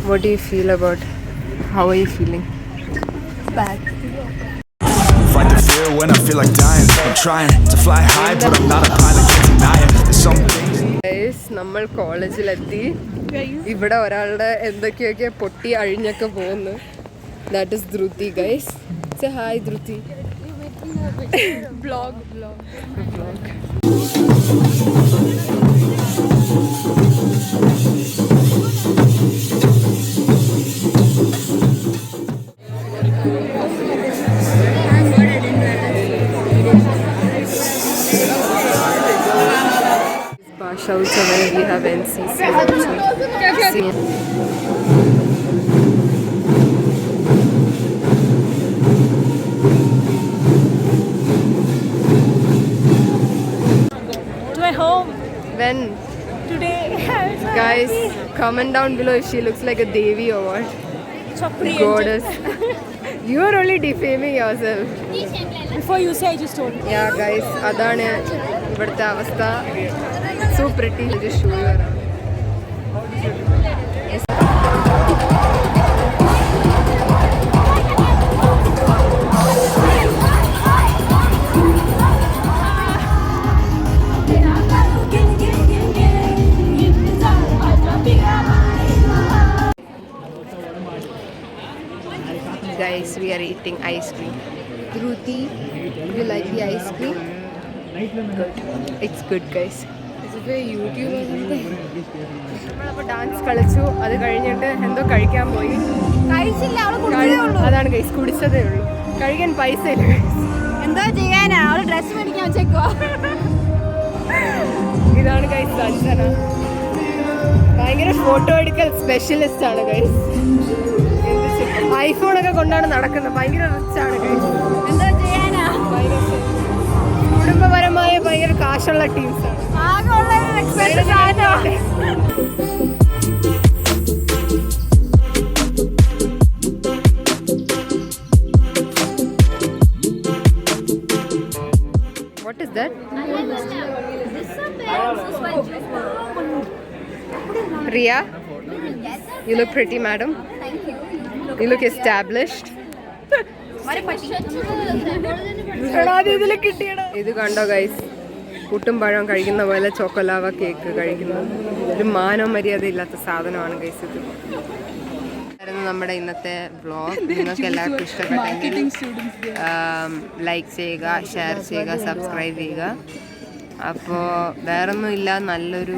What do you feel about? How are you feeling? Bad. Fight the fear when I feel like dying. I'm trying to fly high, but I'm not a pilot. Can't deny it. There's some things. Guys, നമ്മൾ കോളേജിലെത്തി. ഇവിടെ ഒരാളുടെ എന്തൊക്കെയൊക്കെ പൊട്ടി അഴിഞ്ഞൊക്കെ പോകുന്നു. That is Dhruti, guys. Say hi, Dhruti. Vlog. Basha also when we have NCC also. To my home When? today. Guys, comment down below if she looks like a Devi or what. Chopri Goddess. You are only defaming yourself. Before you say, I just told. Yeah, guys, അതാണ് ഇവിടുത്തെ അവസ്ഥ. So pretty. I just show you around. Guys, we are eating ice cream. Dhruti, you like the ice cream? Good. It's good, guys. നമ്മളപ്പോൾ dance കളിച്ചു. അത് കഴിഞ്ഞിട്ട് എന്തോ കഴിക്കാൻ പോയി. അതാണ് ഗൈസ്, കുടിച്ചതേ ഉള്ളൂ. കഴിക്കാൻ പൈസ ഇല്ല. എന്താ ചെയ്യാനാ? അവള് ഡ്രസ് മേടിക്കാൻ വെച്ചേക്കോ. ഇതാണ് ഗൈസ് സഞ്ജന. ഭയങ്കര ഫോട്ടോ എടുക്കൽ സ്പെഷ്യലിസ്റ്റ് ആണ് ഗൈസ്. ഐഫോണൊക്കെ കൊണ്ടാണ് നടക്കുന്നത്. ഭയങ്കര റിച്ച് ആണ് ഗൈസ്. എന്താ ചെയ്യാനാ? കുടുംബപരമായ ഭയങ്കര കാശുള്ള ടീംസാണ്. What is that? Riya, you look pretty, madam. You look established. ഇത് കണ്ടോ ഗൈസ്, പുട്ടും പഴം കഴിക്കുന്ന പോലെ ചോക്കോലാവ കേക്ക് കഴിക്കുന്നു. ഒരു മാനോ മര്യാദ ഇല്ലാത്ത സാധനമാണ് ഗൈസ് ഇത്. നമ്മുടെ ഇന്നത്തെ വ്ളോഗ് നിങ്ങൾക്ക് എല്ലാവർക്കും ഇഷ്ടപ്പെട്ടെങ്കിൽ ലൈക്ക് ചെയ്യുക, ഷെയർ ചെയ്യുക, സബ്സ്ക്രൈബ് ചെയ്യുക. അപ്പോൾ വേറൊന്നും ഇല്ല, നല്ലൊരു